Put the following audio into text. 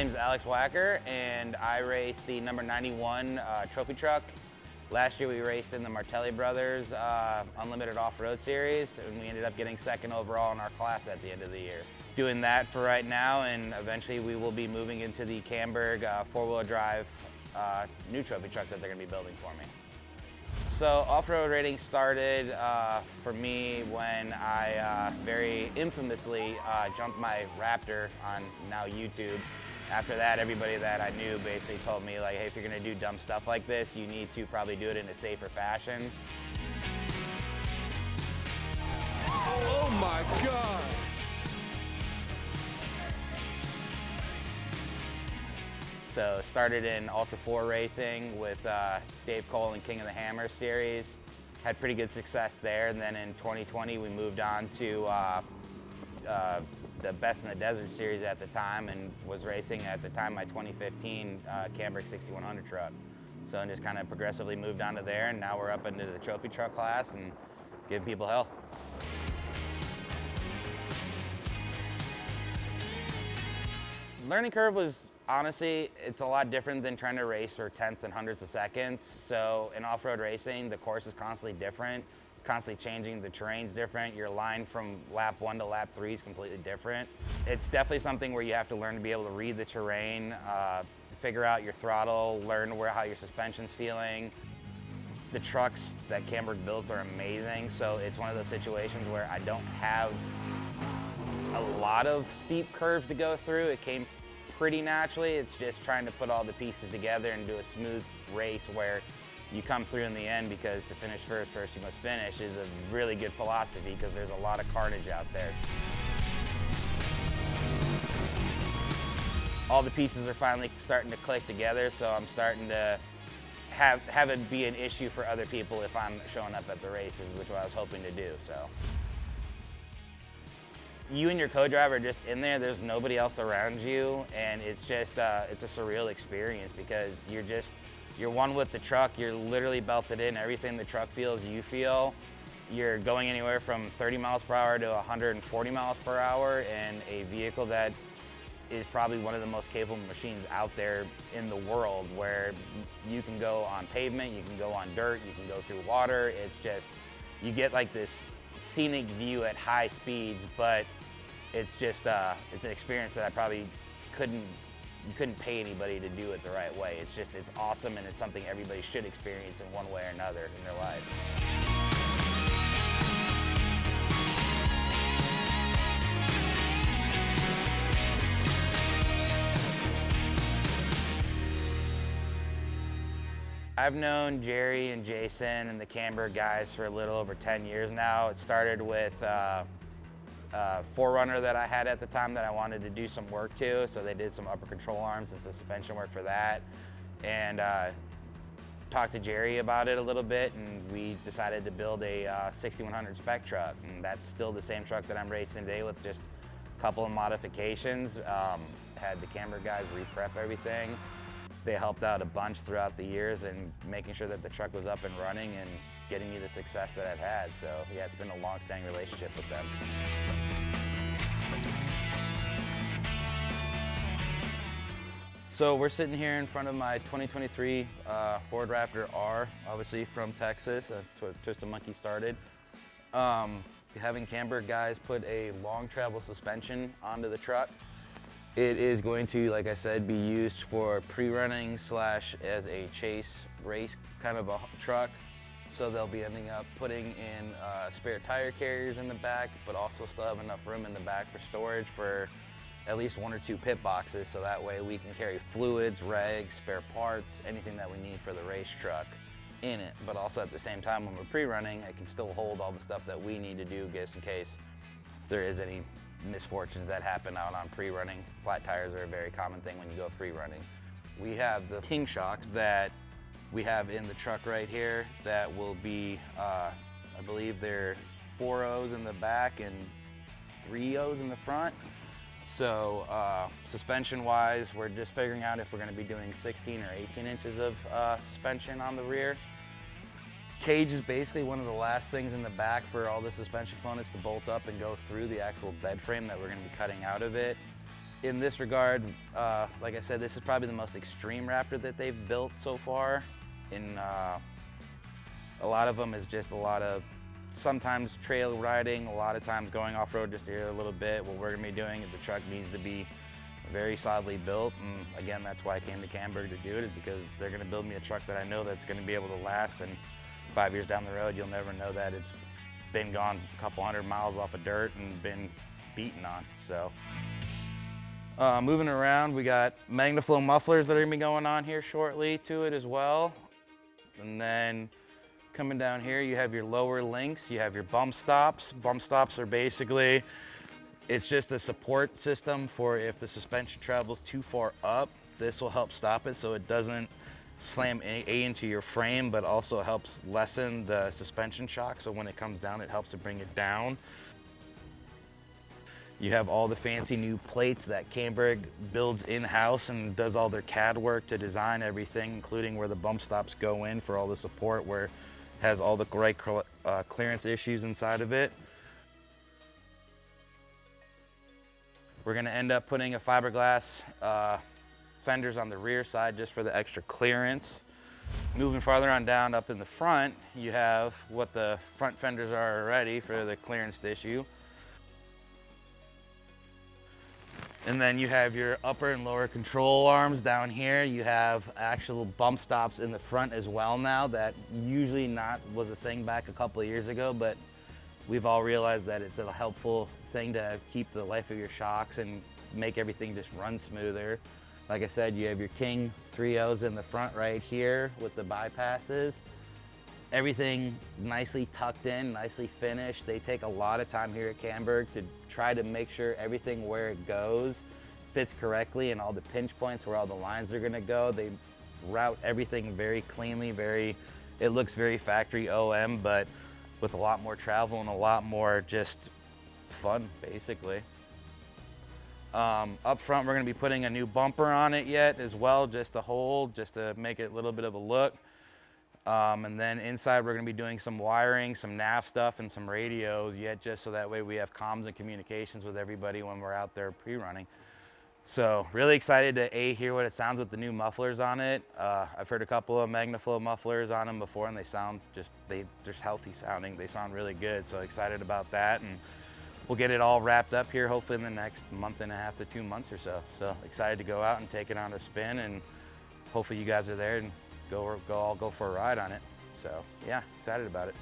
name is Alex Wacker, and I race the number 91 trophy truck. Last year we raced in the Martelli Brothers Unlimited Off-Road Series, and we ended up getting second overall in our class at the end of the year. Doing that for right now, and eventually we will be moving into the Camburg four-wheel drive new trophy truck that they're going to be building for me. So off-road rating started for me when I very infamously jumped my Raptor on now YouTube. After that, everybody that I knew basically told me, like, hey, if you're gonna do dumb stuff like this, you need to probably do it in a safer fashion. Oh my God! So started in Ultra 4 racing with Dave Cole and King of the Hammer series. Had pretty good success there, and then in 2020 we moved on to the Best in the Desert series at the time, and was racing at the time my 2015 Camburg 6100 truck. So I just kind of progressively moved on to there, and now we're up into the trophy truck class and giving people hell. Learning curve was, honestly, it's a lot different than trying to race for tenths and hundreds of seconds. So in off-road racing, the course is constantly different. It's constantly changing, the terrain's different. Your line from lap 1 to lap 3 is completely different. It's definitely something where you have to learn to be able to read the terrain, figure out your throttle, learn how your suspension's feeling. The trucks that Camburg builds are amazing, so it's one of those situations where I don't have a lot of steep curves to go through. It came pretty naturally. It's just trying to put all the pieces together and do a smooth race where you come through in the end, because to finish first you must finish is a really good philosophy, because there's a lot of carnage out there. All the pieces are finally starting to click together, so I'm starting to have it be an issue for other people if I'm showing up at the races, which I was hoping to do. So you and your co-driver are just in there, there's nobody else around you, and it's just, it's a surreal experience, because you're one with the truck, you're literally belted in, everything the truck feels, you feel. You're going anywhere from 30 miles per hour to 140 miles per hour in a vehicle that is probably one of the most capable machines out there in the world, where you can go on pavement, you can go on dirt, you can go through water. It's just, you get like this scenic view at high speeds, but it's just, it's an experience that I probably you couldn't pay anybody to do it the right way. It's just, it's awesome, and it's something everybody should experience in one way or another in their life. I've known Jerry and Jason and the Camburg guys for a little over 10 years now. It started with Forerunner that I had at the time that I wanted to do some work to, so they did some upper control arms and some suspension work for that, and talked to Jerry about it a little bit, and we decided to build a 6100 spec truck, and that's still the same truck that I'm racing today with just a couple of modifications. Had the Camburg guys re-prep everything. They helped out a bunch throughout the years and making sure that the truck was up and running and getting me the success that I've had. So yeah, it's been a long-standing relationship with them. So we're sitting here in front of my 2023 Ford Raptor R, obviously from Texas. That's what Twist of Monkey started. Having Camburg guys put a long travel suspension onto the truck. It is going to, like I said, be used for pre-running / as a chase race kind of a truck. So they'll be ending up putting in spare tire carriers in the back, but also still have enough room in the back for storage for at least 1 or 2 pit boxes, so that way we can carry fluids, rags, spare parts, anything that we need for the race truck in it. But also at the same time, when we're pre-running, it can still hold all the stuff that we need to do just in case there is any misfortunes that happen out on pre-running. Flat tires are a very common thing when you go pre-running. We have the King shocks that we have in the truck right here that will be, I believe they're 4 O's in the back and 3 O's in the front. So suspension-wise, we're just figuring out if we're going to be doing 16 or 18 inches of suspension on the rear. Cage is basically one of the last things in the back for all the suspension components to bolt up and go through the actual bed frame that we're going to be cutting out of it. In this regard, like I said, this is probably the most extreme Raptor that they've built so far. A lot of them is just a lot of sometimes trail riding, a lot of times going off-road just to hear a little bit. What we're gonna be doing, the truck needs to be very solidly built, and again, that's why I came to Camburg to do it, is because they're gonna build me a truck that I know that's gonna be able to last, and 5 years down the road, you'll never know that it's been gone a couple hundred miles off of dirt and been beaten on, so. Moving around, we got MagnaFlow mufflers that are gonna be going on here shortly to it as well. And then coming down here, you have your lower links, you have your bump stops. Bump stops are basically, it's just a support system for if the suspension travels too far up, this will help stop it so it doesn't slam A into your frame, but also helps lessen the suspension shock. So when it comes down, it helps to bring it down. You have all the fancy new plates that Camburg builds in-house and does all their CAD work to design everything, including where the bump stops go in for all the support, where it has all the right clearance issues inside of it. We're gonna end up putting a fiberglass fenders on the rear side just for the extra clearance. Moving farther on down up in the front, you have what the front fenders are already for the clearance issue. And then you have your upper and lower control arms down here. You have actual bump stops in the front as well now that usually was a thing back a couple of years ago, but we've all realized that it's a helpful thing to keep the life of your shocks and make everything just run smoother. Like I said, you have your King 3.0s in the front right here with the bypasses. Everything nicely tucked in, nicely finished. They take a lot of time here at Camburg to try to make sure everything where it goes fits correctly and all the pinch points where all the lines are gonna go. They route everything very cleanly, it looks very factory OM, but with a lot more travel and a lot more just fun, basically. Up front, we're gonna be putting a new bumper on it yet as well, just to make it a little bit of a look. And then inside we're going to be doing some wiring, some nav stuff, and some radios yet, just so that way we have comms and communications with everybody when we're out there pre-running. So really excited to hear what it sounds with the new mufflers on it. I've heard a couple of MagnaFlow mufflers on them before, and they sound they're healthy sounding. They sound really good, so excited about that. And we'll get it all wrapped up here hopefully in the next month and a half to 2 months or so. So excited to go out and take it on a spin, and hopefully you guys are there and all go for a ride on it. So yeah, excited about it.